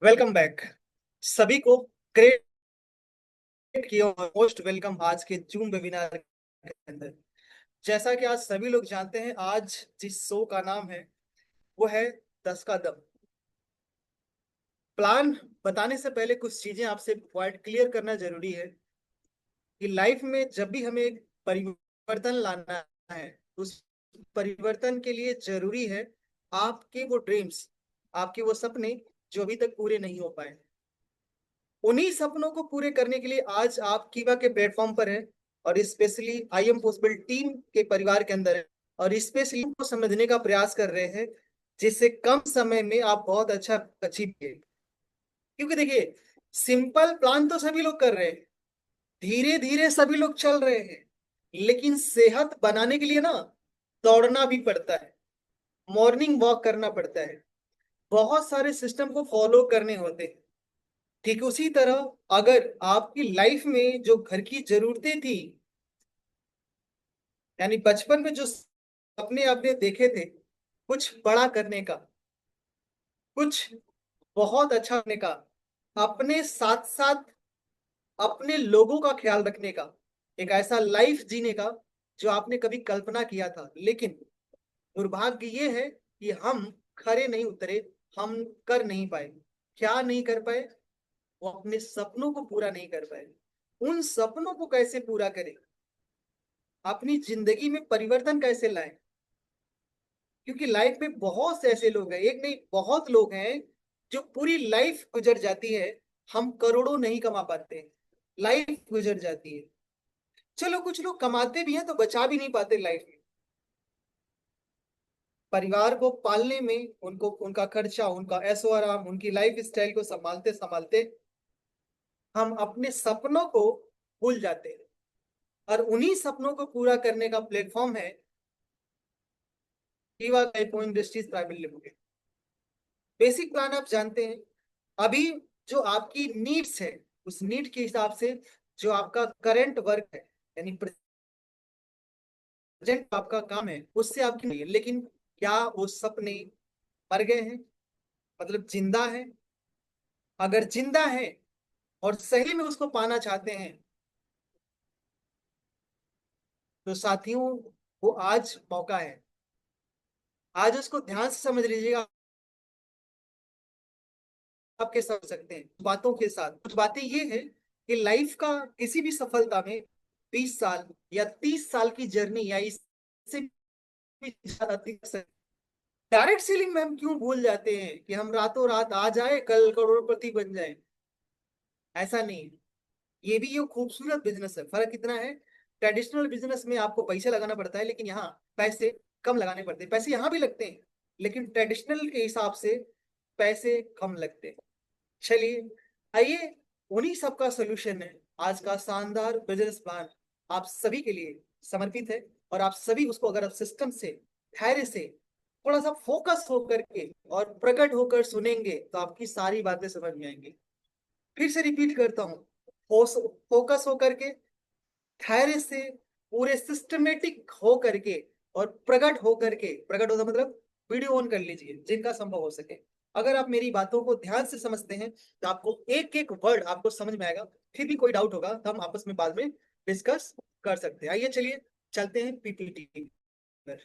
Welcome back सभी को। Create की मोस्ट वेलकम आज के जूम वेबिनार के अंदर। जैसा कि आज सभी लोग जानते हैं, आज जिस शो का नाम है वो है 10 का दम। प्लान बताने से पहले कुछ चीजें आपसे पॉइंट क्लियर करना जरूरी है कि लाइफ में जब भी हमें एक परिवर्तन लाना है, उस परिवर्तन के लिए जरूरी है आपके वो ड्रीम्स, आपके वो सपने जो अभी तक पूरे नहीं हो पाए। उन्हीं सपनों को पूरे करने के लिए आज आप कीवा के प्लेटफॉर्म पर हैं और specially I am possible team के परिवार के अंदर है और स्पेशली को समझने का प्रयास कर रहे हैं जिससे कम समय में आप बहुत अच्छा अचीव किए। क्योंकि देखिए, सिंपल प्लान तो सभी लोग कर रहे हैं, धीरे धीरे सभी लोग चल रहे हैं, लेकिन सेहत बनाने के लिए ना दौड़ना भी पड़ता है, मॉर्निंग वॉक करना पड़ता है, बहुत सारे सिस्टम को फॉलो करने होते हैं। ठीक उसी तरह अगर आपकी लाइफ में जो घर की जरूरतें थी, यानी बचपन में जो सपने आपने देखे थे, कुछ बड़ा करने का, कुछ बहुत अच्छा करने का, अपने साथ साथ अपने लोगों का ख्याल रखने का, एक ऐसा लाइफ जीने का जो आपने कभी कल्पना किया था, लेकिन दुर्भाग्य ये है कि हम खरे नहीं उतरे, हम कर नहीं पाए। क्या नहीं कर पाए? वो अपने सपनों को पूरा नहीं कर पाए। उन सपनों को कैसे पूरा करें, अपनी जिंदगी में परिवर्तन कैसे लाएं? क्योंकि लाइफ में बहुत से ऐसे लोग हैं, एक नहीं बहुत लोग हैं जो पूरी लाइफ गुजर जाती है, हम करोड़ों नहीं कमा पाते, लाइफ गुजर जाती है। चलो कुछ लोग कमाते भी हैं तो बचा भी नहीं पाते लाइफ में। परिवार को पालने में उनको उनका खर्चा, उनका ऐशो आराम, उनकी लाइफ स्टाइल को संभालते संभालते हम अपने सपनों को भूल जाते हैं। और उन्हीं सपनों को पूरा करने का प्लेटफॉर्म है Eva typo industries private limited. Basic plan आप जानते हैं। अभी जो आपकी नीड्स है, उस नीड के हिसाब से जो आपका करंट वर्क है, यानी प्रेजेंट आपका काम है, उससे आपकी नहीं है। लेकिन क्या वो सपने मर गए हैं, मतलब जिंदा है? अगर जिंदा है और सही में उसको पाना चाहते हैं तो साथियों, वो आज मौका है। आज उसको ध्यान से समझ लीजिएगा। आपके समझ सकते हैं बातों के साथ, कुछ बातें ये है कि लाइफ का किसी भी सफलता में 20 साल या 30 साल की जर्नी या इससे भी ज्यादा डायरेक्ट सेलिंग में हम क्यों भूल जाते हैं कि हम रातों रात आ जाए कल करोड़पति बन जाए? ऐसा नहीं। ये भी ये खूबसूरत बिजनेस है। फर्क इतना है, ट्रेडिशनल बिजनेस में आपको पैसे लगाना पड़ता है, लेकिन यहाँ पैसे कम लगाने पड़ते हैं। पैसे यहाँ भी लगते हैं, लेकिन ट्रेडिशनल के हिसाब से पैसे कम लगते हैं। चलिए, आइए, उन्हीं सब का सोल्यूशन है आज का शानदार बिजनेस प्लान, आप सभी के लिए समर्पित है। और आप सभी उसको अगर आप सिस्टम से, धैर्य से, थोड़ा सा फोकस होकर के और प्रकट होकर सुनेंगे तो आपकी सारी बातें समझ में आएंगी। फिर से रिपीट करता हूँ, फोकस होकर के, धैर्य से, पूरे सिस्टमेटिक हो करके और प्रकट हो करके, प्रकट होता मतलब वीडियो ऑन कर लीजिए जिनका संभव हो सके। अगर आप मेरी बातों को ध्यान से समझते हैं तो आपको एक एक वर्ड आपको समझ में आएगा। फिर भी कोई डाउट होगा तो हम आपस में बाद में डिस्कस कर सकते हैं। आइए चलिए चलते हैं पीपीटी पर।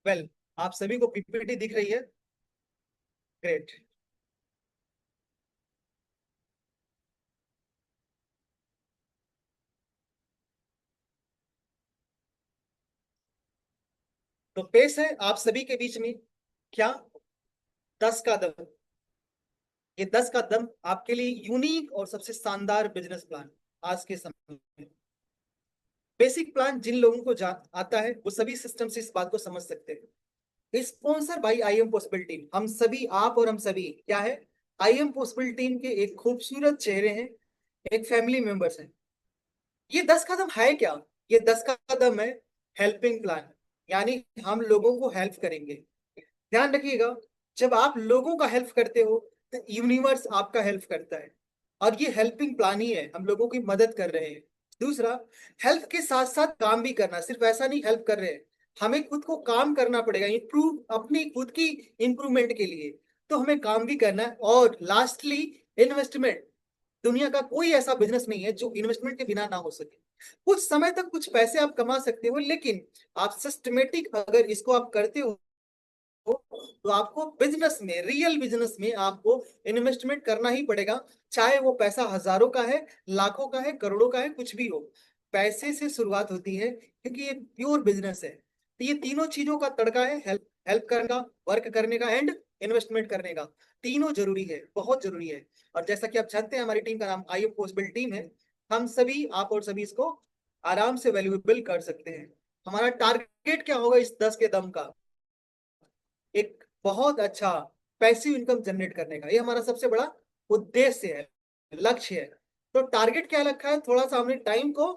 वेल, आप सभी को पीपीटी दिख रही है? ग्रेट। तो पेश है आप सभी के बीच में क्या, 10 का दम। ये 10 का दम आपके लिए यूनिक और सबसे शानदार बिजनेस प्लान आज के समय में। बेसिक प्लान जिन लोगों को आता है वो सभी सिस्टम से इस बात को समझ सकते हैं। Sponsor by I am possible team, हम सभी, आप और हम सभी क्या है, आई एम पॉसिबल टीम के एक खूबसूरत चेहरे हैं, एक फैमिली मेंबर्स हैं। ये 10 कदम है क्या? ये 10 कदम है हेल्पिंग प्लान। यानी हम लोगों को हेल्प करेंगे। ध्यान रखिएगा, जब आप लोगों का हेल्प करते हो तो यूनिवर्स आपका हेल्प करता है, और ये हेल्पिंग प्लान ही है, हम लोगों की मदद कर रहे हैं। दूसरा, हेल्प के साथ साथ काम भी करना, सिर्फ ऐसा नहीं हेल्प कर रहे हैं, हमें खुद को काम करना पड़ेगा, इम्प्रूव अपनी खुद की इम्प्रूवमेंट के लिए, तो हमें काम भी करना है। और लास्टली, इन्वेस्टमेंट। दुनिया का कोई ऐसा बिजनेस नहीं है जो इन्वेस्टमेंट के बिना ना हो सके। कुछ समय तक कुछ पैसे आप कमा सकते हो, लेकिन आप सिस्टमेटिक अगर इसको आप करते हो तो आपको बिजनेस में, रियल बिजनेस में आपको इन्वेस्टमेंट करना ही पड़ेगा। चाहे वो पैसा हजारों का है, लाखों का है, करोड़ों का है, कुछ भी हो, पैसे से शुरुआत होती है, क्योंकि ये प्योर बिजनेस है। तो ये तीनों चीजों का तड़का है, हेल्प हेल्प करने का, वर्क करने का, एंड इन्वेस्टमेंट करने का। तीनों जरूरी है, बहुत जरूरी है। और जैसा कि आप जानते हैं, हमारी टीम का नाम आई पॉसिबल टीम है। हम सभी, आप और सभी इसको आराम से वैल्यूएबल कर सकते हैं। हमारा टारगेट क्या होगा इस 10 के दम का? एक बहुत अच्छा पैसिव इनकम जनरेट करने का, ये हमारा सबसे बड़ा उद्देश्य है, लक्ष्य है। तो टारगेट क्या रखा है? थोड़ा सा हमने टाइम को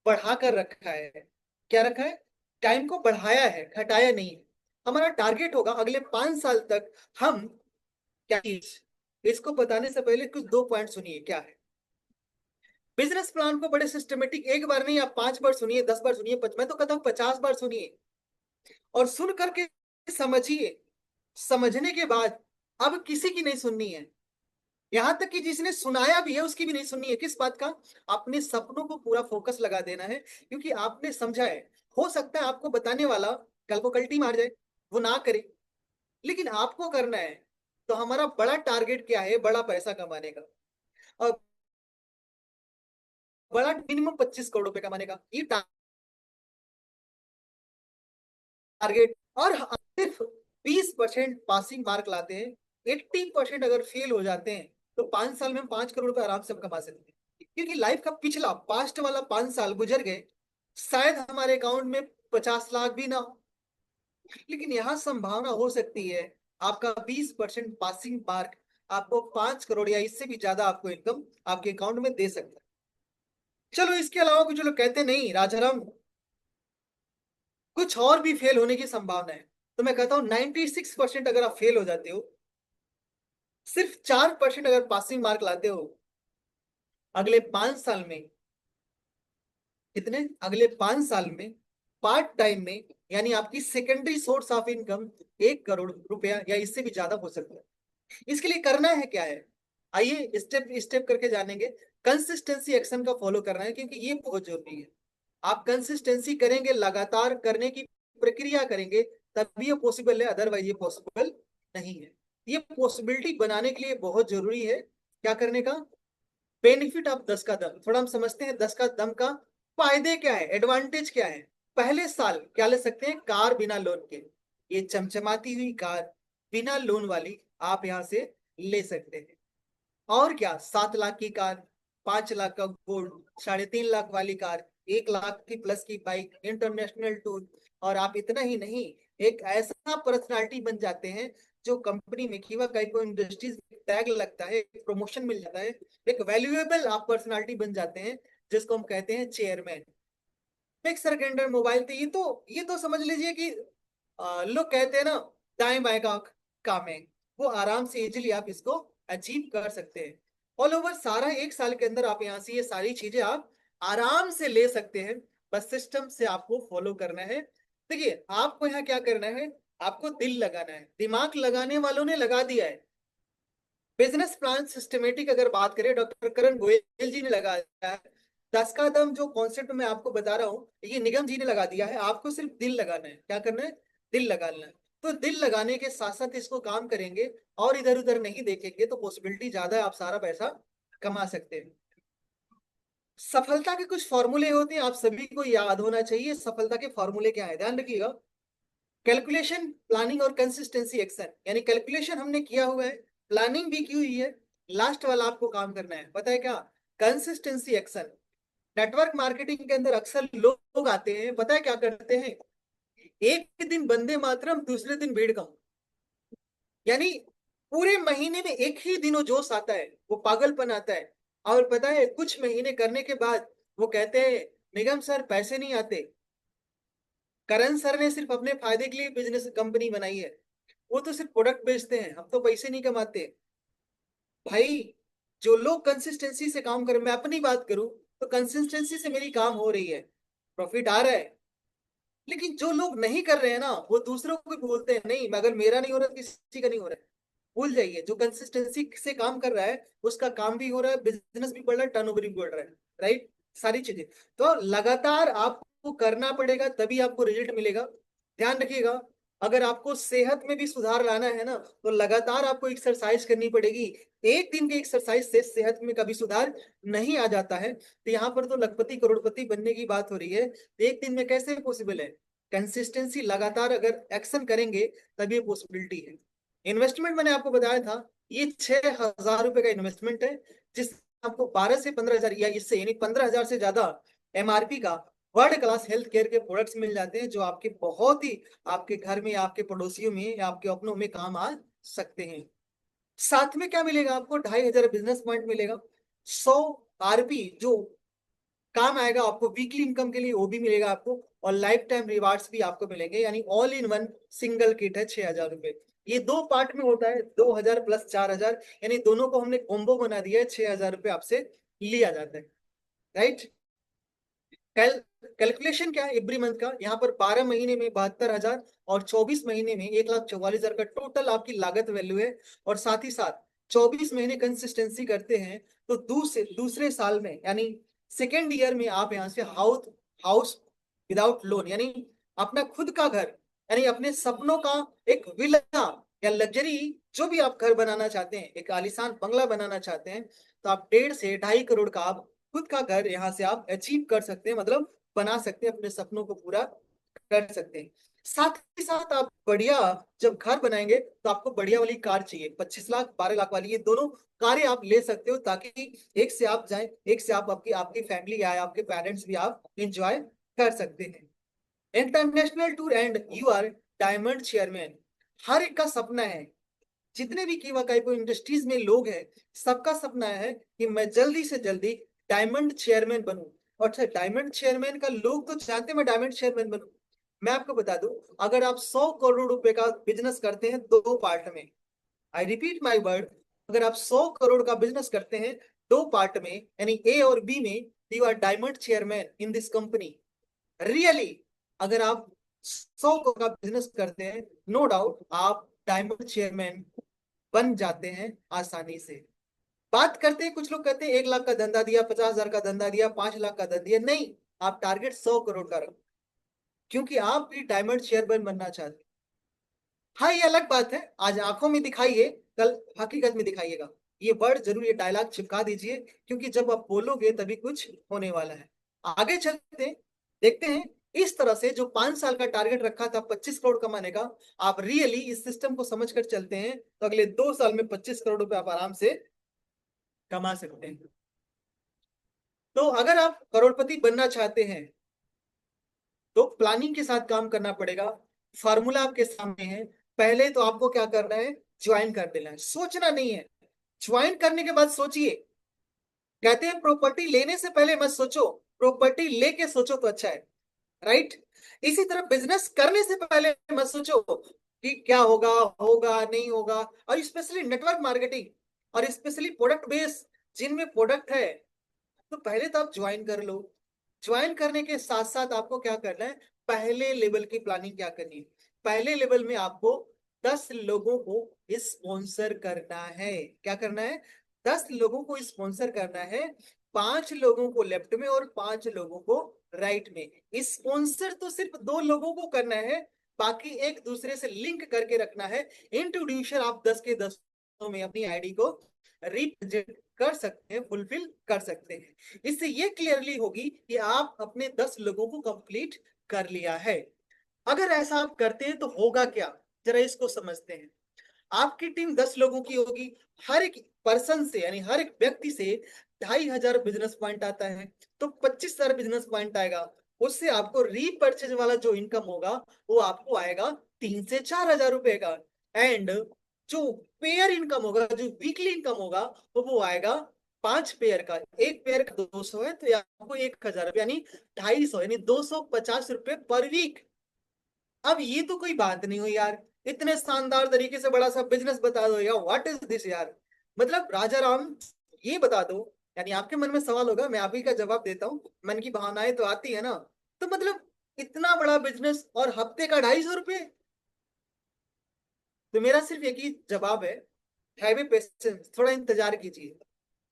बढ़ा कर रखा है। क्या रखा है? टाइम को बढ़ाया है, घटाया नहीं है। हमारा टारगेट होगा अगले 5 साल तक हम क्या चीज। इसको बताने से पहले कुछ 2 पॉइंट सुनिए क्या है। बिजनेस प्लान को बड़े सिस्टमेटिक, एक बार नहीं, आप 5 बार सुनिए, 10 बार सुनिए, मैं तो कहता हूँ 50 बार सुनिए, और सुन करके समझिए। समझने के बाद अब किसी की नहीं सुननी है, यहां तक कि जिसने सुनाया भी है उसकी भी नहीं सुननी है। किस बात का? अपने सपनों को पूरा फोकस लगा देना है, क्योंकि आपने समझा है। हो सकता है आपको बताने वाला कल को कल्टी मार जाए, वो ना करे, लेकिन आपको करना है। तो हमारा बड़ा टारगेट क्या है? बड़ा पैसा कमाने का, और बड़ा मिनिमम 25 करोड़ रुपए कमाने का, ये टारगेट। और हम सिर्फ 20% पासिंग मार्क लाते हैं, 80% अगर फेल हो जाते हैं, तो 5 साल में हम 5 करोड़ रुपए आराम से हम कमा सकते हैं। क्योंकि लाइफ का पिछला, पास्ट वाला 5 साल गुजर गए, शायद हमारे अकाउंट में 50 लाख भी ना हो, लेकिन यहाँ संभावना हो सकती है आपका 20% पासिंग मार्क आपको 5 करोड़ या इससे भी ज्यादा आपको इनकम आपके अकाउंट में दे सकता है। चलो, इसके अलावा कुछ लोग कहते नहीं राजाराम, कुछ और भी फेल होने की संभावना है। तो मैं कहता हूँ 96% अगर आप फेल हो जाते हो, सिर्फ 4% अगर पासिंग मार्क लाते हो, अगले 5 साल में, कितने, अगले 5 साल में पार्ट टाइम में, यानी आपकी secondary source of income 1 crore रुपया या इससे भी ज्यादा हो सकता है। इसके लिए करना है क्या है? आइए स्टेप स्टेप करके जानेंगे। कंसिस्टेंसी एक्शन का फॉलो करना है, क्योंकि ये बहुत जरूरी है। आप कंसिस्टेंसी करेंगे, लगातार करने की प्रक्रिया करेंगे, तभी ये पॉसिबल है, अदरवाइज ये पॉसिबल नहीं है। ये पॉसिबिलिटी बनाने के लिए बहुत जरूरी है क्या करने का? बेनिफिट ऑफ 10 का दम। थोड़ा हम समझते हैं 10 का दम का फायदे क्या है, एडवांटेज क्या है। पहले साल क्या ले सकते हैं? कार बिना लोन के, ये चमचमाती हुई कार बिना लोन वाली आप यहाँ से ले सकते हैं। और क्या, 7 लाख की कार, 5 लाख का गोल्ड, 3.5 लाख वाली कार, 1 लाख की प्लस की बाइक, इंटरनेशनल टूर। और आप इतना ही नहीं, एक ऐसा पर्सनालिटी बन जाते हैं जो कंपनी में कीवा काइको इंडस्ट्रीज टैग लगता है, प्रमोशन मिल जाता है, एक वैल्यूएबल आप पर्सनालिटी बन जाते हैं, जिसको हम कहते हैं चेयरमैन। फिक्सर के अंडर मोबाइल थे, ये तो समझ लीजिए कि लोग कहते हैं ना, दाएं बाएं का काम है, वो आराम से इजिली आप इसको अचीव कर सकते हैं। ऑल ओवर सारा 1 साल के अंदर आप यहाँ से ये सारी चीजें आप आराम से ले सकते हैं। बस सिस्टम से आपको फॉलो करना है। देखिए, आपको यहाँ क्या करना है? आपको दिल लगाना है, दिमाग लगाने वालों ने लगा दिया है। बिजनेस प्लान सिस्टमेटिक अगर बात करें, डॉक्टर करण गोयल जी ने लगाया है। 10 का दम जो कॉन्सेप्ट मैं आपको बता रहा हूँ, ये निगम जी ने लगा दिया है। आपको सिर्फ दिल लगाना है। क्या करना है? दिल लगाना है। तो दिल लगाने के साथ साथ इसको काम करेंगे, और इधर उधर नहीं देखेंगे, तो पॉसिबिलिटी ज्यादा है आप सारा पैसा कमा सकते हैं। सफलता के कुछ फॉर्मूले होते हैं, आप सभी को याद होना चाहिए। सफलता के फॉर्मूले क्या है, ध्यान रखिएगा। कैलकुलेशन, प्लानिंग और कंसिस्टेंसी एक्शन। यानी कैलकुलेशन हमने किया हुआ है, प्लानिंग भी की हुई है, लास्ट वाला आपको काम करना है, पता है क्या? Consistency action. नेटवर्क मार्केटिंग के अंदर अक्सर लोग आते हैं, पता है क्या करते हैं? एक दिन बंदे मातरम, दूसरे दिन भीड़ कम। यानी पूरे महीने में एक ही दिन वो जोश आता है, वो पागलपन आता है। और पता है, कुछ महीने करने के बाद वो कहते हैं, निगम सर पैसे नहीं आते। करण सर ने सिर्फ अपने फायदे के लिए बिजनेस कंपनी बनाई है। वो तो सिर्फ प्रोडक्ट बेचते हैं, हम तो पैसे नहीं कमाते भाई। जो लोग कंसिस्टेंसी से काम करें, मैं अपनी बात करूं तो कंसिस्टेंसी से मेरी काम हो रही है, प्रॉफिट आ रहा है। लेकिन जो लोग नहीं कर रहे हैं ना, वो दूसरों को भी बोलते हैं नहीं, अगर मेरा नहीं हो रहा तो किसी का नहीं हो रहा है। भूल जाइए, जो कंसिस्टेंसी से काम कर रहा है उसका काम भी हो रहा है, बिजनेस भी बढ़ रहा है, टर्नओवर भी बढ़ रहा है। राइट, सारी चीजें। तो लगातार आपको करना पड़ेगा, तभी आपको रिजल्ट मिलेगा। ध्यान रखिएगा, अगर आपको सेहत में भी सुधार लाना है ना, तो लगातार आपको एक्सरसाइज करनी पड़ेगी। एक दिन के एक्सरसाइज से सेहत में कभी सुधार नहीं आ जाता है। तो यहाँ पर तो लखपति करोड़पति बनने की बात हो रही है, तो एक दिन में कैसे पॉसिबल है? कंसिस्टेंसी, लगातार अगर एक्शन करेंगे तभी पॉसिबिलिटी है। इन्वेस्टमेंट मैंने आपको बताया था, ये 6,000 रुपए का इन्वेस्टमेंट है, जिस आपको 12 से 15 हजार या इससे यानी 15 हजार से ज्यादा एमआरपी का वर्ल्ड क्लास हेल्थ केयर के प्रोडक्ट्स मिल जाते हैं, जो आपके बहुत ही आपके घर में, आपके पड़ोसियों में या आपके अपनों में काम आ सकते हैं। साथ में क्या मिलेगा आपको? 2,500 बिजनेस पॉइंट मिलेगा, 100 आरपी जो काम आएगा आपको वीकली इनकम के लिए, वो भी मिलेगा आपको, और लाइफ टाइम रिवार्ड्स भी आपको मिलेंगे। यानी all in one single kit है 6,000 रुपए। ये दो पार्ट में होता है, 2,000 प्लस 4,000, यानी दोनों को हमने कॉम्बो बना दिया है, 6,000 रुपए आपसे लिया जाता है। राइट, कैल कैलकुलेशन क्या है एवरी मंथ का? यहाँ पर 12 महीने में 72,000 और 24 महीने में 1,44,000 का टोटल आपकी लागत वैल्यू है। और साथ ही साथ 24 महीने कंसिस्टेंसी करते हैं तो दूसरे साल में यानी सेकेंड ईयर में आप यहाँ से हाउस हाउस विदाउट लोन, यानी अपना खुद का घर, यानी अपने सपनों का एक विला या लग्जरी, जो भी आप घर बनाना चाहते हैं, एक आलीशान बंगला बनाना चाहते हैं, तो आप 1.5 से 2.5 करोड़ का आप खुद का घर यहाँ से आप अचीव कर सकते हैं, मतलब बना सकते हैं, अपने सपनों को पूरा कर सकते हैं। साथ ही साथ आप बढ़िया जब घर बनाएंगे तो आपको बढ़िया वाली कार चाहिए, 25 लाख 12 लाख वाली, ये दोनों कारें आप ले सकते हो, ताकि एक से आप जाए, एक से आप आपकी आपकी फैमिली आए, आपके पेरेंट्स भी आप इंजॉय कर सकते हैं। International tour and you are diamond chairman, हर एक का सपना है। जितने भी कीवा काइपो इंडस्ट्रीज में लोग हैं, सबका सपना है कि मैं जल्दी से जल्दी डायमंड चेयरमैन बनूं। और अच्छा, डायमंड चेयरमैन का लोग तो चाहते हैं मैं डायमंड चेयरमैन बनूं। मैं आपको बता दूं, अगर आप 100 करोड़ रुपए का बिजनेस करते हैं दो पार्ट में, आई रिपीट माई वर्ड, अगर आप 100 करोड़ का बिजनेस करते हैं दो पार्ट में, यानी ए और बी में, you are diamond chairman in this company. Really, अगर आप 100 करोड़ का बिजनेस करते हैं, नो डाउट आप डायमंड चेयरमैन बन जाते हैं आसानी से। बात करते हैं, कुछ लोग कहते हैं 1 लाख का धंधा दिया, 50,000 का धंधा दिया, 5 लाख का धंधा दिया, नहीं, आप टारगेट 100 करोड़ का रखो, क्योंकि आप भी डायमंड चेयरमैन बनना चाहते हैं। हाँ, ये अलग बात है, आज आंखों में दिखाइए, कल हकीकत में दिखाइएगा। ये वर्ड जरूर, ये डायलॉग चिपका दीजिए, क्योंकि जब आप बोलोगे तभी कुछ होने वाला है। आगे चलते हैं, देखते हैं। इस तरह से जो 5 साल का टारगेट रखा था 25 करोड़ कमाने का, आप रियली इस सिस्टम को समझकर चलते हैं तो अगले 2 साल में 25 करोड़ रुपए आप आराम से कमा सकते हैं। तो अगर आप करोड़पति बनना चाहते हैं तो प्लानिंग के साथ काम करना पड़ेगा। फार्मूला आपके सामने है। पहले तो आपको क्या करना है? ज्वाइन कर देना है, सोचना नहीं है। ज्वाइन करने के बाद सोचिए। कहते हैं प्रॉपर्टी लेने से पहले मत सोचो, प्रॉपर्टी लेके सोचो तो अच्छा है। राइट, इसी तरह बिजनेस करने से पहले मत सोचो कि क्या होगा, होगा नहीं होगा। और स्पेशली नेटवर्क मार्केटिंग और स्पेशली प्रोडक्ट बेस, जिनमें प्रोडक्ट है, तो पहले तो आप ज्वाइन कर लो। ज्वाइन करने के साथ साथ आपको क्या करना है? पहले लेवल की प्लानिंग क्या करनी है? पहले लेवल में आपको 10 लोगों को स्पॉन्सर करना है। क्या करना है? 10 लोगों को स्पॉन्सर करना है, 5 लोगों को लेफ्ट में और 5 लोगों को राइट में। स्पॉन्सर तो सिर्फ 2 लोगों को करना है, बाकी एक दूसरे से लिंक करके रखना है। इंट्रोड्यूसर आप 10 के 10 में अपनी आईडी को रिप्रेजेंट कर सकते हैं, फुलफिल कर सकते हैं। इससे ये क्लियरली होगी कि आप अपने 10 लोगों को कंप्लीट कर लिया है। अगर ऐसा आप करते हैं तो होगा क्या, जरा इसको समझते हैं। आपकी टीम 10 लोगों की होगी, हर एक पर्सन से यानी हर एक व्यक्ति से 2,500 बिजनेस पॉइंट आता है, तो 25,000 बिजनेस पॉइंट आएगा। उससे आपको रीपर्चेज वाला जो इनकम होगा वो आपको आएगा 3 से 4 हजार रुपए का। एंड जो पेयर इनकम होगा, जो वीकली इनकम होगा, तो वो आएगा 5 पेयर का। एक पेयर का 200 है तो ये आपको 1,000 रुपये, यानी 250, यानी 250 रुपये पर वीक। अब ये तो कोई बात नहीं हुई यार, इतने शानदार तरीके से बड़ा सा बिजनेस बता दो यार, व्हाट इज दिस यार। मतलब राजा राम, ये बता दो, यानी आपके मन में सवाल होगा, मैं आप ही का जवाब देता हूँ, मन की भावनाएं तो आती है ना। तो मतलब इतना बड़ा बिजनेस और हफ्ते का 250 रुपये। तो मेरा सिर्फ एक ही जवाब है भी पेशेंस, थोड़ा इंतजार कीजिए।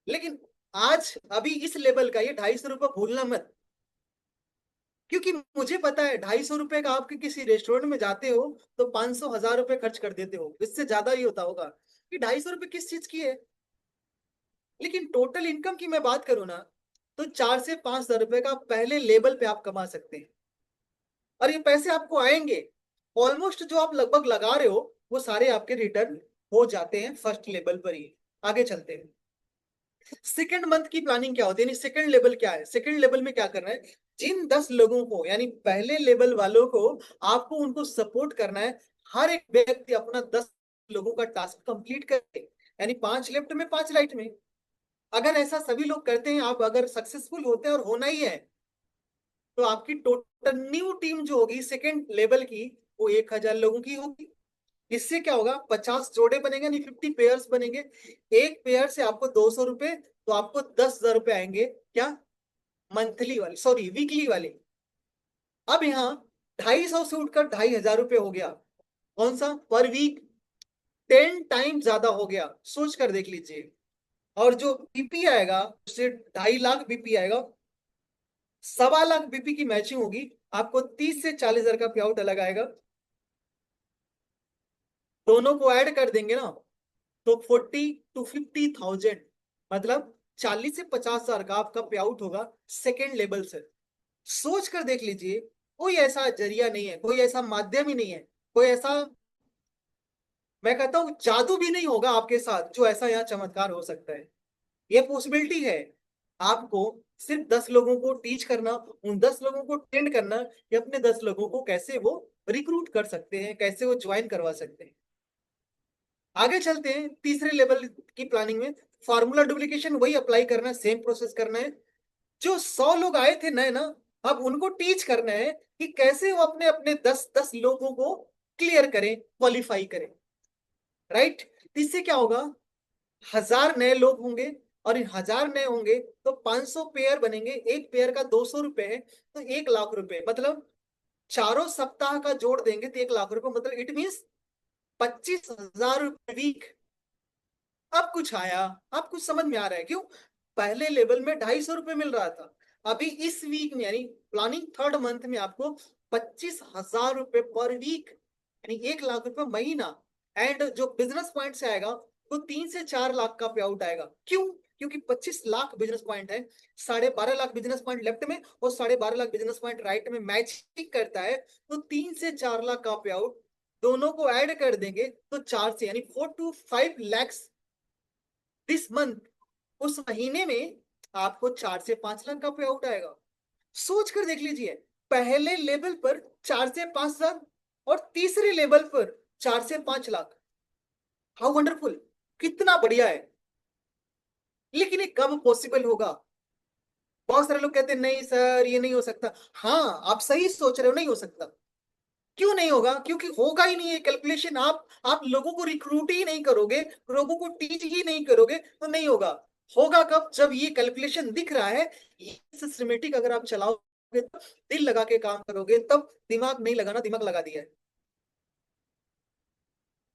लेकिन आज अभी इस लेवल का ये 250 रुपये भूलना मत, क्योंकि मुझे पता है 250 रुपये का आपके किसी रेस्टोरेंट में जाते हो तो 500 1000 रुपये खर्च कर देते हो, इससे ज्यादा ही होता होगा। कि 250 रुपये किस चीज की है। लेकिन टोटल इनकम की मैं बात करूं ना, तो 4 से 5 हजार रुपए का पहले लेवल पे आप कमा सकते हैं। और ये पैसे आपको आएंगे, ऑलमोस्ट जो आप लगभग लगा रहे हो वो सारे आपके रिटर्न हो जाते हैं फर्स्ट लेवल पर ही। आगे चलते हैं। सेकेंड मंथ की प्लानिंग क्या होती है, यानी सेकेंड लेवल क्या है। सेकेंड लेवल में क्या करना है, जिन 10 लोगों को, यानी पहले लेवल वालों को आपको उनको सपोर्ट करना है। हर एक व्यक्ति अपना 10 लोगों का टास्क कंप्लीट करे, यानी 5 लेफ्ट में 5 राइट में। अगर ऐसा सभी लोग करते हैं, आप अगर सक्सेसफुल होते हैं, और होना ही है, तो आपकी टोटल न्यू टीम जो होगी सेकेंड लेवल की, वो 1000 लोगों की होगी। इससे क्या होगा, 50 जोड़े बनेंगे, यानी 50 पेयर्स बनेंगे। एक पेयर से आपको 200 रुपए, तो आपको 10 हजार रुपए आएंगे। क्या, मंथली वाले, सॉरी वीकली वाले। अब यहाँ 250 से उठकर 2500 रुपये हो गया। कौन सा, पर वीक। 10 टाइम ज्यादा हो गया, सोच कर देख लीजिए। और जो बीपी आएगा उससे 2.5 लाख बीपी आएगा। 1.25 लाख बीपी की मैचिंग होगी, आपको 30 से 40 हजार का पे आउट अलग आएगा। दोनों को ऐड कर देंगे ना, तो 40 to 50 थाउजेंड, मतलब 40 से 50 हजार का आपका पे आउट होगा सेकेंड लेवल से। सोच कर देख लीजिए, कोई ऐसा जरिया नहीं है, कोई ऐसा माध्यम ही नहीं है, कोई ऐसा, मैं कहता हूं जादू भी नहीं होगा आपके साथ जो ऐसा यहाँ चमत्कार हो सकता है। ये पॉसिबिलिटी है। आपको सिर्फ 10 लोगों को टीच करना, उन 10 लोगों को ट्रेन करना कि अपने 10 लोगों को कैसे वो रिक्रूट कर सकते हैं, कैसे वो ज्वाइन करवा सकते हैं। आगे चलते हैं तीसरे लेवल की प्लानिंग में। फार्मूला डुप्लीकेशन वही अप्लाई करना है, सेम प्रोसेस करना है। जो 100 लोग आए थे नए ना, अब उनको टीच करना है कि कैसे वो अपने अपने 10 10 लोगों को क्लियर करें, क्वालिफाई करें। राइट। इससे क्या होगा, 1000 नए लोग होंगे, और इन 1000 नए होंगे तो 500 पेयर बनेंगे। एक पेयर का 200 रुपए है, तो 1 लाख रुपए, मतलब चारों सप्ताह का जोड़ देंगे तो 1 लाख रुपए, मतलब इट मीन्स 25 हजार रुपए वीक। अब कुछ आया, अब कुछ समझ में आ रहा है क्यों। पहले लेवल में 250 रुपये मिल रहा था, अभी इस वीक में, यानी प्लानिंग थर्ड मंथ में, आपको 25 हजार रुपये पर वीक, यानी 1 लाख रुपए महीना। एंड जो बिजनेस पॉइंट से आएगा, तो 3 से 4 लाख का पे आउट आएगा। क्यों, क्योंकि 25 लाख बिजनेस पॉइंट है, 12.5 लाख बिजनेस पॉइंट लेफ्ट में और 12.5 लाख बिजनेस पॉइंट राइट में मैचिंग करता है। तो 3 से 4 लाख का पे आउट, दोनों को ऐड कर देंगे तो 4 से, यानी 4 to 5 lakhs दिस मंथ। उस महीने में आपको 4 से 5 लाख का पे आउट आएगा। सोच कर देख लीजिए, पहले लेवल पर 4 से 5 हजार, और तीसरे लेवल पर 4 से 5 लाख। हाउ वंडरफुल, कितना बढ़िया है। लेकिन ये कब पॉसिबल होगा। बहुत सारे लोग कहते हैं नहीं सर ये नहीं हो सकता। हाँ, आप सही सोच रहे हो, नहीं हो सकता। क्यों नहीं होगा, क्योंकि होगा ही नहीं है कैलकुलेशन। आप लोगों को रिक्रूट ही नहीं करोगे, लोगों को टीच ही नहीं करोगे, तो नहीं होगा। होगा कब, जब ये कैलकुलेशन दिख रहा है, ये सिस्टमेटिक अगर आप चलाओगे, तब दिल लगा के काम करोगे, तब दिमाग नहीं लगाना, दिमाग लगा दिया है।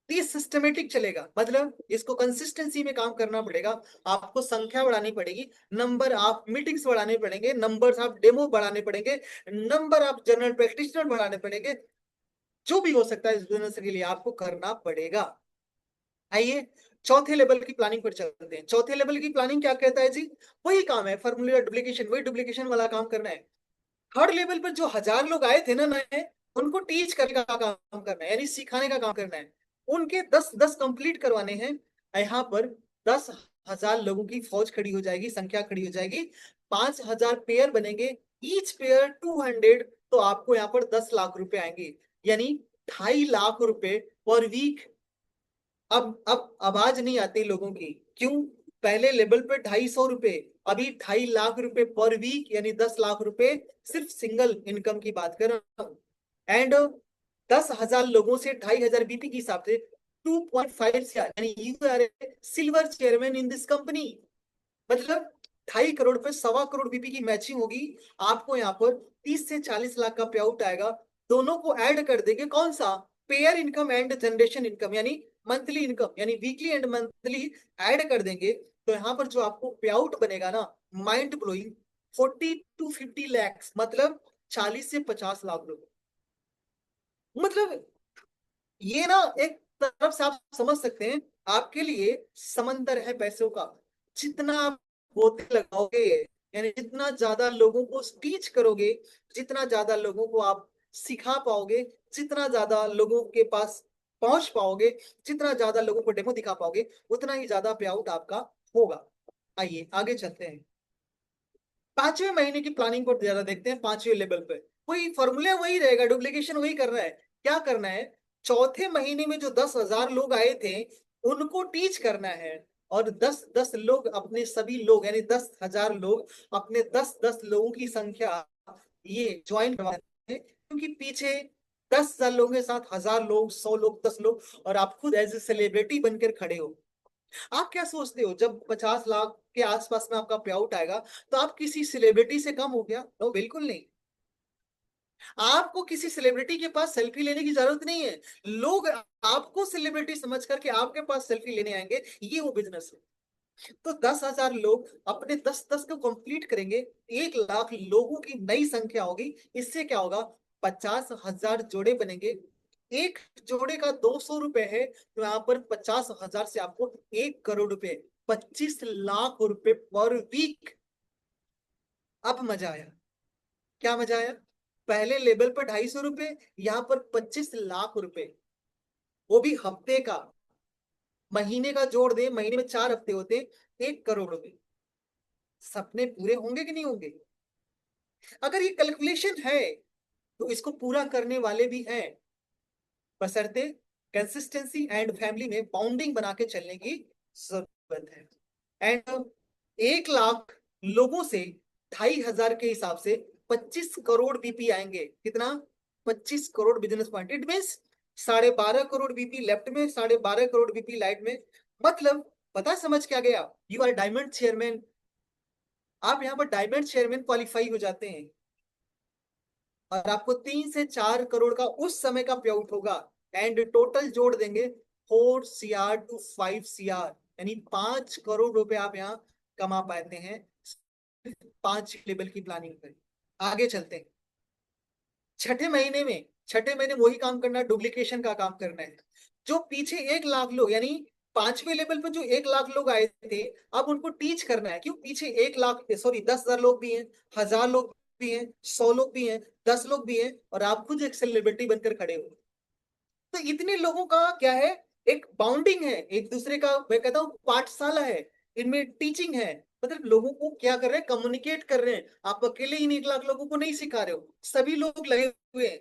तो ये सिस्टमेटिक चलेगा, मतलब इसको कंसिस्टेंसी में काम करना पड़ेगा। आपको संख्या बढ़ानी पड़ेगी, नंबर आप मीटिंग्स बढ़ाने पड़ेंगे, नंबर्स आप डेमो बढ़ाने पड़ेंगे, नंबर आप जनरल प्रैक्टिशनर बढ़ाने पड़ेंगे। जो भी हो सकता है इस बिजनेस के लिए आपको करना पड़ेगा। आइए चौथे लेवल की प्लानिंग पर चलते हैं। चौथे लेवल की प्लानिंग क्या कहता है जी, वही काम है, फॉर्मूला डुप्लीकेशन, वही डुप्लीकेशन वाला काम करना है। थर्ड लेवल पर जो 1000 लोग आए थे ना नए, उनको टीच करने का काम करना है, यानी सिखाने का काम करना है। उनके 10 10 कंप्लीट करवाने हैं। यहाँ पर 10 हजार लोगों की फौज खड़ी हो जाएगी, संख्या खड़ी हो जाएगी। 5000 पेयर बनेंगे, ईच पेयर 200, तो आपको यहाँ पर 10 लाख रुपए आएंगे, यानी 2.5 लाख रुपए पर वीक। अब आवाज नहीं आती लोगों की, क्यों। पहले लेवल पे 250 रुपए, अभी 2.5 लाख रुपए पर वीक, यानी 10 लाख रुपए सिर्फ सिंगल इनकम की बात कर रहा हूं। एंड 10,000 लोगों से 2,500 बीपी के हिसाब से 2.5 CR, यानी you are silver chairman in this company. मतलब 2.5 करोड़ पे 1.25 करोड़ बीपी की मैचिंग होगी। आपको यहाँ पर 30 से 40 लाख का पे आउट आएगा। दोनों को ऐड कर देंगे, कौन सा, pair income and generation income, यानी मंथली इनकम, यानी वीकली एंड मंथली ऐड कर देंगे। तो यहाँ पर जो आपको पे आउट बनेगा ना, माइंड ब्लोइंग, 40 to 50 lakhs, मतलब 40 से 50 लाख रुपए। मतलब ये ना एक तरफ से आप समझ सकते हैं, आपके लिए समंदर है पैसों का। जितना आप गोते लगाओगे, यानी जितना ज्यादा लोगों को टीच करोगे, जितना ज्यादा लोगों को आप सिखा पाओगे, जितना ज्यादा लोगों के पास पहुंच पाओगे, जितना ज्यादा लोगों को डेमो दिखा पाओगे, उतना ही ज्यादा पे आउट आपका होगा। आइए आगे चलते हैं। 5वें महीने की प्लानिंग को ज्यादा देखते हैं। 5वें लेवल पे वही फॉर्मूला वही रहेगा, डुप्लीकेशन वही करना है। क्या करना है, चौथे महीने में जो 10,000 लोग आए थे उनको टीच करना है। और 10-10 लोग अपने सभी लोग, यानी 10,000 लोग अपने 10-10 लोगों की संख्या ये ज्वाइन करवाते हैं। क्योंकि पीछे 10,000 लोगों के साथ 1,000 लोग, 100 लोग, 10 लोग, और आप खुद एज ए सेलिब्रिटी बनकर खड़े हो। आप क्या सोचते हो, जब 50 लाख के आसपास में आपका पे आउट आएगा तो आप किसी सेलिब्रिटी से कम हो गया? नो, बिल्कुल नहीं। आपको किसी सेलिब्रिटी के पास सेल्फी लेने की जरूरत नहीं है। लोग आपको सेलिब्रिटी समझ करके आपके पास सेल्फी लेने आएंगे, ये वो बिजनेस है। तो 10,000 लोग अपने 10-10 को कंप्लीट करेंगे, 1 लाख लोगों की नई संख्या होगी। इससे क्या होगा, 50,000 जोड़े बनेंगे। एक जोड़े का 200 रुपए है, तो यहाँ पर 50,000 से आपको 1 करोड़ रुपए, 25 लाख रुपए पर वीक। अब मजा आया, क्या मजा आया? पहले लेवल पर 250 रुपए, यहाँ पर 25 लाख रुपए, वो भी हफ्ते का। महीने का जोड़ दे, महीने में 4 हफ्ते होते, 1 करोड़ रुपए। सपने पूरे होंगे कि नहीं होंगे? अगर ये कैलकुलेशन है तो इसको पूरा करने वाले भी हैं, बशर्ते कंसिस्टेंसी एंड फैमिली में बाउंडिंग बना के चलने की जरूरत है। एंड 1 लाख लोगों से 2,500 के हिसाब से 25 करोड़ बीपी आएंगे। कितना? 25 crore business point. It means 12.5 crore BP left में, 12.5 करोड़ बीपी राइट में। मतलब पता समझ क्या गया, यू आर डायमंड चेयरमैन। आप यहाँ पर डायमंड चेयरमैन क्वालिफाई हो जाते हैं, और आपको 3 से 4 करोड़ का उस समय का पे आउट होगा। एंड टोटल जोड़ देंगे 4 CR to 5 CR, यानी 5 करोड़ रुपए आप यहाँ कमा पाते हैं 5 लेवल की प्लानिंग पे। आगे चलते हैं। छठे महीने वही काम करना है, डुप्लीकेशन का काम करना है। जो पीछे 1 लाख लोग, यानी 5वें लेवल पे जो 1 लाख लोग आए थे, अब उनको टीच करना है। क्यों? पीछे 1 लाख, सॉरी, 10,000 लोग भी हैं, 1,000 लोग भी हैं, 100 लोग भी हैं, 10 लोग भी हैं, और आप खुद एक सेलिब्रिटी बनकर खड़े हो। तो इतने लोगों का क्या है, एक बाउंडिंग है, एक दूसरे का, मैं कहता हूँ पाठशाला है, इनमें टीचिंग है। मतलब लोगों को क्या कर रहे हैं, कम्युनिकेट कर रहे हैं। आप अकेले इन 1 लाख लोगों को नहीं सिखा रहे हो, सभी लोग लगे हुए हैं।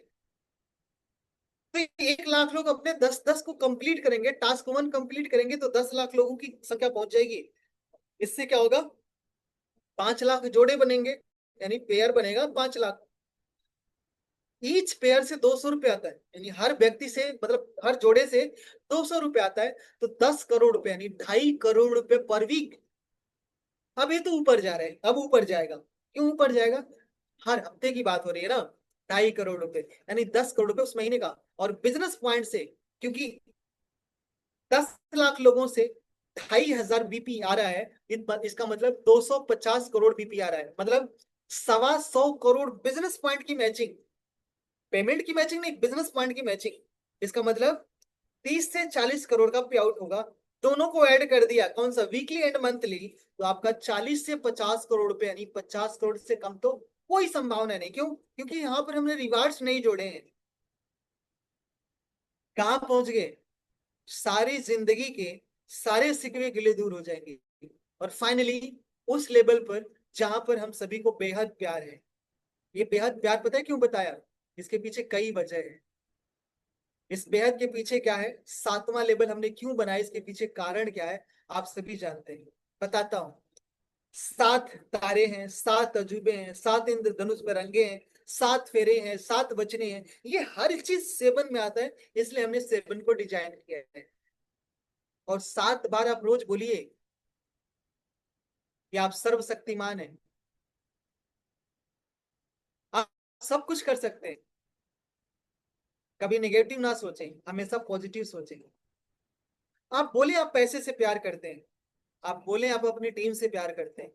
तो 1 लाख लोग अपने 10-10 को कंप्लीट करेंगे, टास्क 1 कंप्लीट करेंगे, तो 10 लाख लोगों की संख्या पहुंच जाएगी। इससे क्या होगा, 5 लाख जोड़े बनेंगे, यानी पेयर बनेगा 5 लाख। ईच पेयर से 200 रुपये आता है, यानी हर व्यक्ति से, मतलब हर जोड़े से 200 रुपये आता है। तो 10 करोड़ रुपए, यानी 2.5 करोड़ रुपए पर वीक। अब ये तो ऊपर जा रहा है, अब ऊपर जाएगा। क्यों ऊपर जाएगा? हर हफ्ते की बात हो रही है ना। 2.5 करोड़ रुपए, यानी 10 करोड़ रुपए उस महीने का। और बिजनेस पॉइंट से, क्योंकि 10 लाख लोगों से 2,500 बीपी आ रहा है, इसका मतलब 250 करोड़ बीपी आ रहा है। मतलब 125 करोड़ बिजनेस पॉइंट की मैचिंग, पेमेंट की मैचिंग नहीं, बिजनेस पॉइंट की मैचिंग। इसका मतलब 30 से 40 करोड़ का पे आउट होगा। दोनों को ऐड कर दिया, कौन सा, वीकली एंड मंथली, तो आपका 40 से 50 करोड़ रुपए, यानी 50 करोड़ से कम तो कोई संभावना नहीं। क्यों? क्योंकि यहाँ पर हमने रिवार्ड्स नहीं जोड़े हैं। कहाँ पहुंच गए, सारी जिंदगी के सारे सिकवे गिले दूर हो जाएंगे। और फाइनली उस लेवल पर जहां पर हम सभी को बेहद प्यार है। ये बेहद प्यार पता है क्यों बताया? इसके पीछे कई वजह है। इस बेहद के पीछे क्या है, 7वां लेवल हमने क्यों बनाया, इसके पीछे कारण क्या है, आप सभी जानते हैं। बताता हूं। 7 तारे हैं, 7 अजूबे हैं, 7 इंद्रधनुष में रंगे हैं, 7 फेरे हैं, 7 वचने हैं, ये हर चीज 7 में आता है, इसलिए हमने 7 को डिजाइन किया है। और 7 बार आप रोज बोलिए कि आप सर्वशक्तिमान हैं, आप सब कुछ कर सकते हैं। कभी नेगेटिव ना सोचें, हमेशा पॉजिटिव सोचें। आप बोले आप पैसे से प्यार करते हैं, आप बोले आप अपनी टीम से प्यार करते हैं,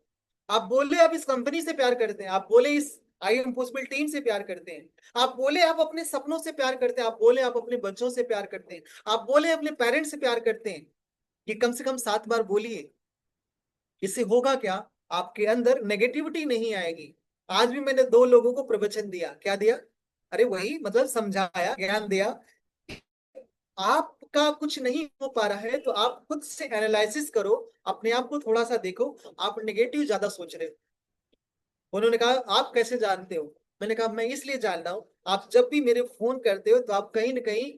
आप बोले आप इस कंपनी से प्यार करते हैं, आप बोले इस आई एम पॉसिबल टीम से प्यार करते हैं, आप बोले आप अपने सपनों से प्यार करते हैं, आप बोले आप अपने बच्चों से प्यार करते हैं, आप बोले अपने पेरेंट्स से प्यार करते हैं। ये कम से कम 7 बार बोलिए। इससे होगा क्या? आपके अंदर नेगेटिविटी नहीं आएगी। आज भी मैंने 2 लोगों को प्रवचन दिया, क्या दिया? अरे वही मतलब समझाया, ज्ञान दिया। आपका कुछ नहीं हो पा रहा है तो आप खुद से एनालिसिस करो, अपने आप को थोड़ा सा देखो, आप नेगेटिव ज्यादा सोच रहे हो। उन्होंने कहा आप कैसे जानते हो? मैंने कहा मैं इसलिए जान रहा हूँ, आप जब भी मेरे फोन करते हो तो आप कहीं ना कहीं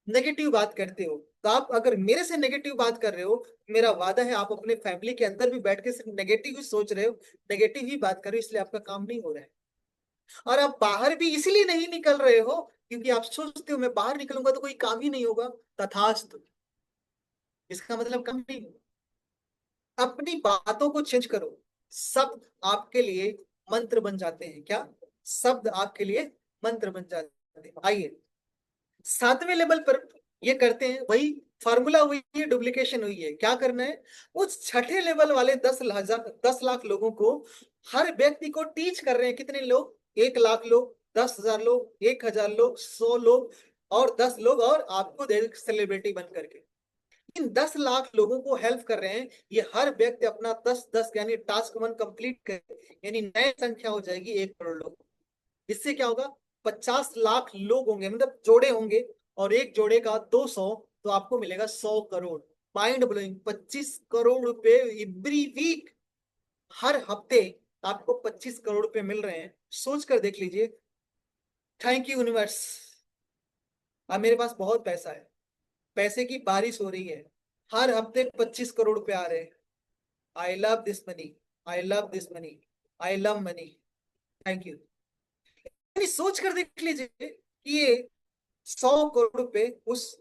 नेगेटिव बात करते हो। तो आप अगर मेरे से नेगेटिव बात कर रहे हो, मेरा वादा है आप अपने फैमिली के अंदर भी बैठ के सिर्फ नेगेटिव ही सोच रहे हो, नेगेटिव ही बात कर रहे हो, इसलिए आपका काम नहीं हो रहा है। और आप बाहर भी इसीलिए नहीं निकल रहे हो क्योंकि आप सोचते हो मैं बाहर निकलूंगा तो कोई काम ही नहीं होगा। तथास्तु, इसका मतलब काम नहीं होगा। अपनी बातों को चेंज करो। शब्द आपके लिए मंत्र बन जाते हैं। क्या? शब्द आपके लिए मंत्र बन जाते हैं। आइए 7वें लेवल पर ये करते हैं, वही फार्मूला हुई है, डुप्लीकेशन हुई है। क्या करना है? उस छठे लेवल वाले 10 लाख लोगों को, हर व्यक्ति को टीच कर रहे हैं। कितने लोग? 1 लाख लोग, 10,000 लोग, 1,000 लोग, 100 लोग, और 10 लोग, और आपको सेलिब्रिटी बन करके इन 10 लाख लोगों को हेल्प कर रहे हैं। ये हर व्यक्ति अपना 10-10 यानी टास्क 1 कंप्लीट करे, यानी नई संख्या हो जाएगी 1 करोड़ लोग। इससे क्या होगा? 50 लाख लोग होंगे, मतलब जोड़े होंगे, और एक जोड़े का 200, तो आपको मिलेगा 100 करोड़। माइंड ब्लोइंग, 25 करोड़ रुपए एवरी वीक, हर हफ्ते आपको 25 करोड़ रुपए मिल रहे हैं। सोच कर देख लीजिए। थैंक यू यूनिवर्स, अब मेरे पास बहुत पैसा है, पैसे की बारिश हो रही है, हर हफ्ते 25 करोड़ रुपए आ रहे हैं। I love this money, I love this money, I love money. Thank you. सोच कर देख लीजिए कि ये 100 करोड़ रुपए उस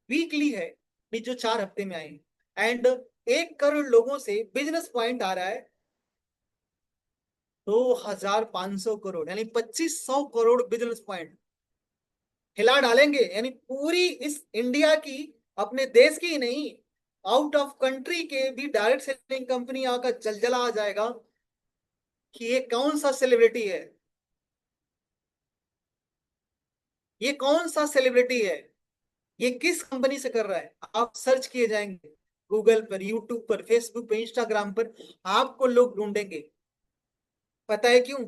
वीकली है भी जो 4 हफ्ते में आए, एंड 1 करोड़ लोगों से बिजनेस पॉइंट आ रहा है 2,500 करोड़, यानी 2,500 करोड़ बिजनेस पॉइंट हिला डालेंगे। यानी पूरी इस इंडिया की, अपने देश की ही नहीं, आउट ऑफ कंट्री के भी डायरेक्ट सेलिंग कंपनी आकर जलजला आ जाएगा कि ये कौन सा सेलिब्रिटी है, ये कौन सा सेलिब्रिटी है, ये किस कंपनी से कर रहा है। आप सर्च किए जाएंगे गूगल पर, यूट्यूब पर, फेसबुक पर, इंस्टाग्राम पर, आपको लोग ढूंढेंगे। पता है क्यों?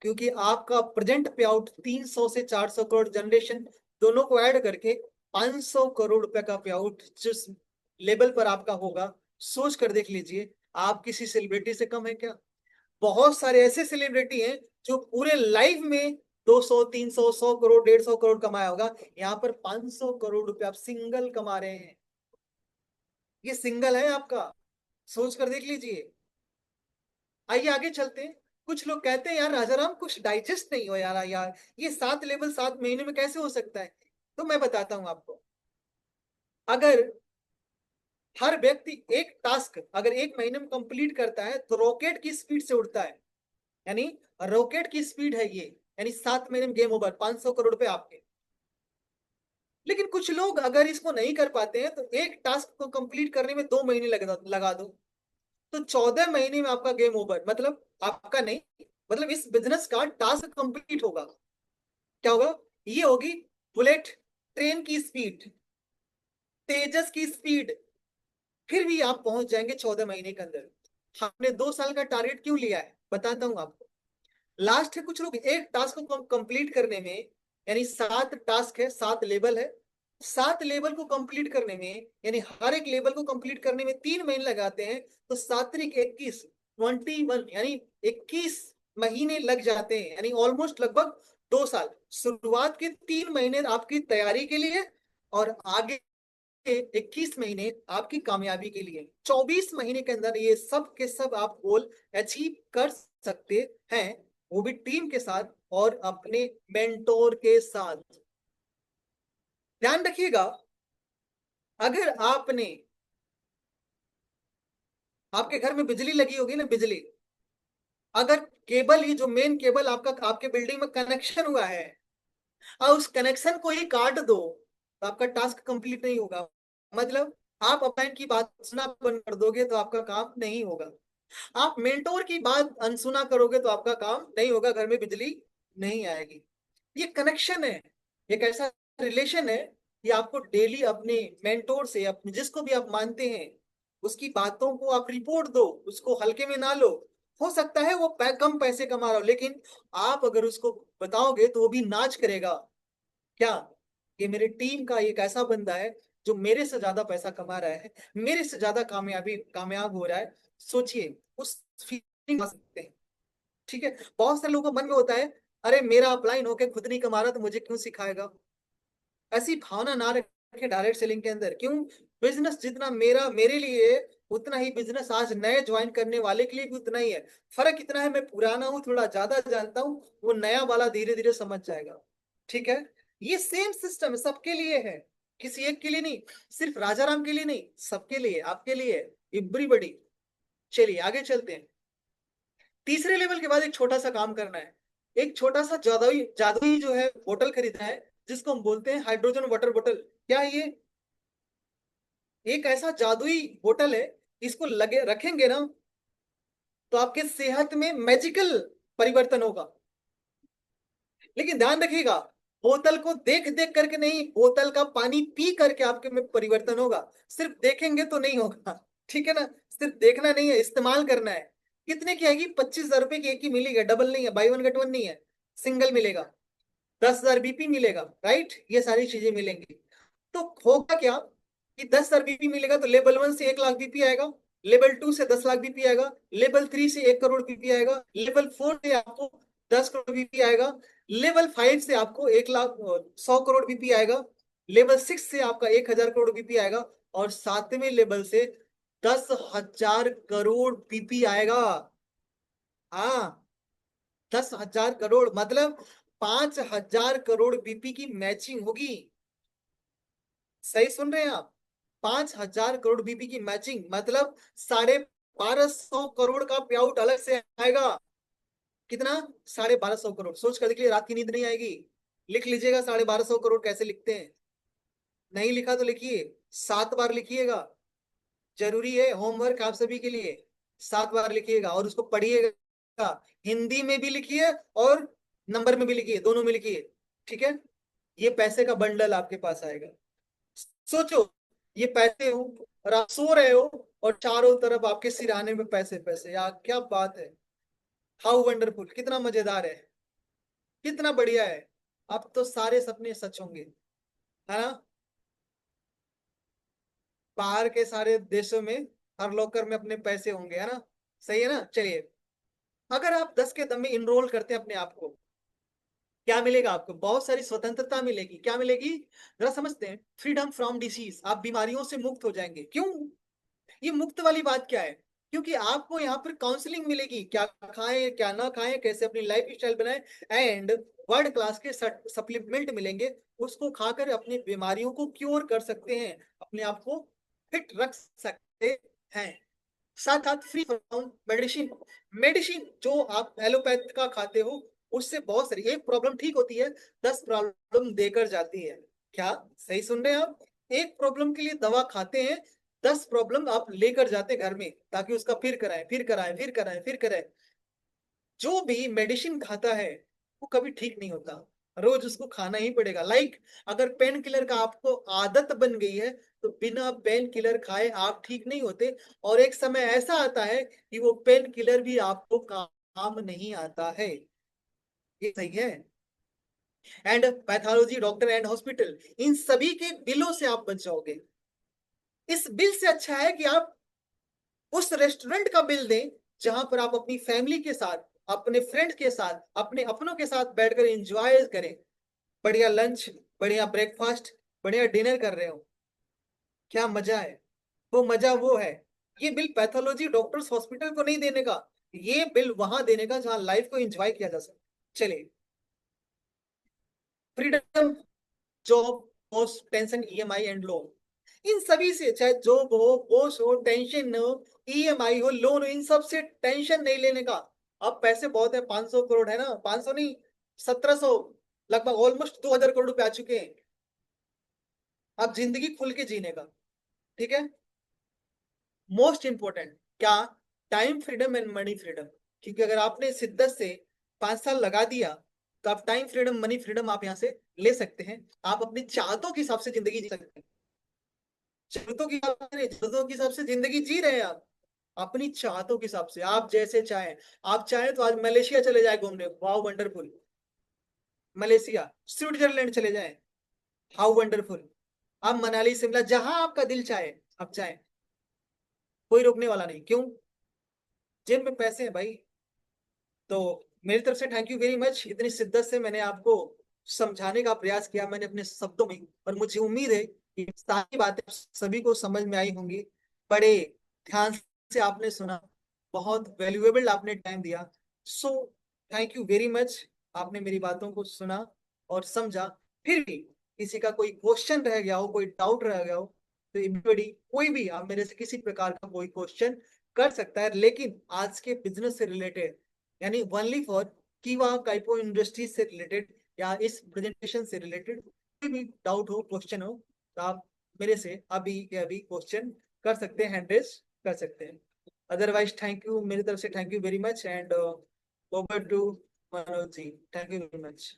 क्योंकि आपका प्रेजेंट पे आउट 300 से 400 करोड़ जनरेशन दोनों को ऐड करके 500 करोड़ रुपए का पे आउट जिस लेवल पर आपका होगा, सोच कर देख लीजिए। आप किसी सेलिब्रिटी से कम है क्या? बहुत सारे ऐसे सेलिब्रिटी हैं जो पूरे लाइफ में 200, 300, 100 करोड़, 150 करोड़ कमाया होगा, यहाँ पर 500 करोड़ रुपए आप सिंगल कमा रहे हैं। ये सिंगल है आपका, सोच कर देख लीजिए। आइए आगे चलते हैं। कुछ लोग कहते हैं यार राजाराम कुछ डाइजेस्ट नहीं हो यार, यार ये 7 लेवल 7 महीने में कैसे हो सकता है? तो मैं बताता हूं आपको। अगर हर व्यक्ति एक टास्क अगर 1 महीने में कंप्लीट करता है तो रॉकेट की स्पीड से उड़ता है, यानी रॉकेट की स्पीड है ये, यानी 7 महीने में गेम ओवर, 500 करोड़ रुपए आपके। लेकिन कुछ लोग अगर इसको नहीं कर पाते हैं तो एक टास्क को कंप्लीट करने में 2 महीने लगा दो, तो 14 महीने में आपका गेम ओवर, मतलब आपका नहीं, मतलब इस बिजनेस का टास्क कंप्लीट होगा। क्या होगा? ये होगी बुलेट ट्रेन की स्पीड, तेजस की स्पीड, फिर भी आप पहुंच जाएंगे 14 महीने के अंदर। हमने 2 साल का टारगेट क्यों लिया है बताता हूं आपको। लास्ट है, कुछ लोग एक टास्क को कंप्लीट करने में, यानी 7 टास्क है, 7 लेवल है, 7 लेवल को कंप्लीट करने में, यानी हर एक लेवल को कंप्लीट करने में 3 महीने लगाते हैं, तो 7 × 21 21, यानी 21 महीने लग जाते हैं, यानी ऑलमोस्ट लगभग 2 साल। शुरुआत के 3 महीने आपकी तैयारी के लिए, और आगे 21 महीने आपकी कामयाबी के लिए, 24 महीने के अंदर ये सब के सब आप गोल अचीव कर सकते हैं, वो भी टीम के साथ और अपने मेंटोर के साथ। ध्यान रखिएगा, अगर आपने, आपके घर में बिजली लगी होगी ना, बिजली, अगर केबल, ये जो मेन केबल आपका आपके बिल्डिंग में कनेक्शन हुआ है और उस कनेक्शन को ही काट दो तो आपका टास्क कंप्लीट नहीं होगा। मतलब आप अपने की बात सुनना बंद कर दोगे तो आपका काम नहीं होगा, आप मेंटोर की बात अनसुना करोगे तो आपका काम नहीं होगा, घर में बिजली नहीं आएगी। ये कनेक्शन है, एक ऐसा रिलेशन है कि आपको डेली अपने मेंटोर से, अपने जिसको भी आप मानते हैं, उसकी बातों को आप रिपोर्ट दो, उसको हल्के में ना लो। हो सकता है वो कम पैसे कमा रहा हो, लेकिन आप अगर उसको बताओगे तो वो भी नाच करेगा, क्या, ये मेरे टीम का एक ऐसा बंदा है जो मेरे से ज्यादा पैसा कमा रहा है, मेरे से ज्यादा कामयाब हो रहा है। सोचिए, उस फीलिंग आ सकते हैं। ठीक है, बहुत सारे लोगों को मन में होता है, अरे मेरा अपलाइन होके खुद नहीं कमा रहा तो मुझे क्यों सिखाएगा। ऐसी भावना ना रखे डायरेक्ट सेलिंग के अंदर। क्यों, बिजनेस जितना मेरा मेरे लिए है, उतना ही बिजनेस आज नए ज्वाइन करने वाले के लिए भी उतना ही है। फर्क इतना है, मैं पुराना हूँ, थोड़ा ज्यादा जानता हूँ, वो नया वाला धीरे धीरे समझ जाएगा। ठीक है, ये सेम सिस्टम सबके लिए है, किसी एक के लिए नहीं, सिर्फ राजा राम के लिए नहीं, सबके लिए, आपके लिए, एवरीबॉडी। चलिए आगे चलते हैं। तीसरे लेवल के बाद एक छोटा सा काम करना है, एक छोटा सा जादुई जादुई जो है बोतल खरीदना है, जिसको हम बोलते हैं हाइड्रोजन वाटर बोतल। क्या है ये, एक ऐसा जादुई बोतल है, इसको लगे रखेंगे ना तो आपके सेहत में मैजिकल परिवर्तन होगा। लेकिन ध्यान रखिएगा, बोतल को देख देख करके नहीं, बोतल का पानी पी करके आपके में परिवर्तन होगा। सिर्फ देखेंगे तो नहीं होगा, ठीक है ना, सिर्फ देखना नहीं है, इस्तेमाल करना है। कितने की आएगी, 25,000 रुपए की एक ही मिलेगी, डबल नहीं है, बाई वन गेट वन नहीं है, सिंगल मिलेगा। 10,000 बीपी मिलेगा, राइट, ये सारी चीजें मिलेंगी। तो होगा क्या कि 10,000 बीपी मिलेगा तो लेवल 1 से 1 लाख बीपी आएगा, लेवल 2 से 10 लाख बीपी आएगा, लेवल 3 से 1 करोड़ बीपी आएगा, लेवल 4 से आपको 10 करोड़ बीपी आएगा, लेवल 5 से आपको 1 लाख 100 करोड़ बीपी आएगा, लेवल 6 से आपका 1,000 करोड़ बीपी आएगा, और 7वें लेवल से 10,000 करोड़ बीपी आएगा। हाँ, 10,000 करोड़ मतलब 5,000 करोड़ बीपी की मैचिंग होगी। सही सुन रहे हैं आप, 5,000 करोड़ बीपी की मैचिंग मतलब 1,250 करोड़ का पे आउट अलग से आएगा। कितना, 1,250 करोड़। सोच कर देखिए, रात की नींद नहीं आएगी। लिख लीजिएगा 1,250 करोड़ कैसे लिखते हैं, नहीं लिखा तो लिखिए, 7 बार लिखिएगा, जरूरी है, होमवर्क आप सभी के लिए। 7 बार लिखिएगा और उसको पढ़िएगा, हिंदी में भी लिखिए और नंबर में भी लिखिए, दोनों में लिखिए। ठीक है, ये पैसे का बंडल आपके पास आएगा। सोचो, ये पैसे हो और आप सो रहे हो और चारों तरफ आपके सिरहाने में पैसे पैसे, यार क्या बात है, हाउ वंडरफुल, कितना मजेदार है, कितना बढ़िया है। अब तो सारे सपने सच होंगे, है ना। बाहर के सारे देशों में हर लॉकर में अपने पैसे होंगे, है ना। सही है ना। चलिए, अगर आप 10 के दम में इनरोल करते हैं अपने आप को, क्या मिलेगा आपको, बहुत सारी स्वतंत्रता मिलेगी। क्या मिलेगी, जरा समझते हैं। फ्रीडम फ्रॉम डिसीज, आप बीमारियों से मुक्त हो जाएंगे। क्यों, ये मुक्त वाली बात क्या है, क्योंकि आपको यहाँ पर काउंसलिंग मिलेगी, क्या खाएं क्या ना खाएं, कैसे अपनी लाइफ स्टाइल बनाएं, एंड वर्ल्ड क्लास के सप्लीमेंट मिलेंगे, उसको खाकर अपनी बीमारियों को क्योर कर सकते हैं, अपने आप को फिट रख सकते हैं। साथ साथ फ्री फ्रॉम मेडिसिन, मेडिसिन जो आप एलोपैथ का खाते हो, उससे बहुत सारी, एक प्रॉब्लम ठीक होती है, 10 प्रॉब्लम देकर जाती है। क्या, सही सुन रहे हैं आप, एक प्रॉब्लम के लिए दवा खाते हैं, 10 प्रॉब्लम आप लेकर जाते हैं घर में, ताकि उसका फिर कराएं फिर कराएं फिर कराएं फिर कराएं। जो भी मेडिसिन खाता है वो कभी ठीक नहीं होता, रोज उसको खाना ही पड़ेगा। अगर पेन किलर का आपको आदत बन गई है तो बिना पेन किलर खाए आप ठीक नहीं होते, और एक समय ऐसा आता है कि वो पेन किलर भी आपको काम नहीं आता है। ये सही है। And pathology, doctor and hospital, इन सभी के बिलों से आप बच जाओगे। इस बिल से अच्छा है कि आप उस रेस्टोरेंट का बिल दें जहां पर आप अपनी फैमिली के साथ, अपने फ्रेंड के साथ, अपने अपनों के साथ बैठकर एंजॉय करें, बढ़िया लंच, बढ़िया ब्रेकफास्ट, बढ़िया डिनर कर रहे हो। क्या मजा है, वो मजा वो है। ये बिल पैथोलॉजी डॉक्टर्स हॉस्पिटल को नहीं देने का, ये बिल वहां देने का जहां लाइफ को एंजॉय किया जा सके। चलिए, freedom, job, post, tension, EMI and loan, इन सभी से, चाहे जॉब हो, पोस्ट हो, टेंशन हो, ईएमआई हो, लोन हो, इन सब से टेंशन नहीं लेने का। अब पैसे बहुत है, 500 करोड़ है ना, 500 नहीं, 1700, लगभग ऑलमोस्ट 2000 करोड़ रुपए आ चुके हैं। अब जिंदगी खुल के जीने का, ठीक है। मोस्ट इंपॉर्टेंट क्या, time freedom and money freedom. क्योंकि अगर आपने शिद्दत से 5 साल लगा दिया, तो आप टाइम फ्रीडम, मनी फ्रीडम आप यहाँ से ले सकते हैं। आप अपनी चाहतों के हिसाब से जिंदगी जी सकते हैं। जरूरतों के हिसाब से नहीं, जरूरतों के हिसाब से जिंदगी जी रहे हैं आप, अपनी चाहतों के हिसाब से, आप जैसे चाहें। आप चाहें तो आज मलेशिया चले जाए घूमने, वाओ वंडरफुल। मलेशिया, स्विट्जरलैंड चले जाएं, हाउ वंडरफुल। आप मनाली, शिमला, जहां आपका दिल चाहे आप चाहें, कोई रोकने वाला नहीं। क्यों? जेब में पैसे हैं भाई। तो मेरी तरफ से थैंक यू वेरी मच, इतनी शिद्दत से मैंने आपको समझाने का प्रयास किया, मैंने अपने शब्दों में। और मुझे उम्मीद है कि सारी बातें सभी को समझ में आई होंगी। बड़े ध्यान से आपने सुना, बहुत वैल्यूएबल आपने टाइम दिया। So thank you very much, आपने मेरी बातों को सुना और समझा। फिर भी किसी का कोई क्वेश्चन रह गया हो, कोई डाउट रह गया हो, तो एवरीबॉडी, कोई भी आप मेरे से किसी प्रकार का कोई क्वेश्चन कर सकता है। लेकिन आज के बिजनेस से रिलेटेड, यानी ओनली फॉर कीवा काइपो इंडस्ट्रीज से रिलेटेड, या इस प्रेजेंटेशन से रिलेटेड कोई भी डाउट हो, क्वेश्चन हो, तो आप मेरे से अभी के अभी क्वेश्चन कर सकते हैं, हैंड रेज कर सकते हैं। अदरवाइज थैंक यू, मेरी तरफ से thank you very much, and over to Manoj ji, thank you very much.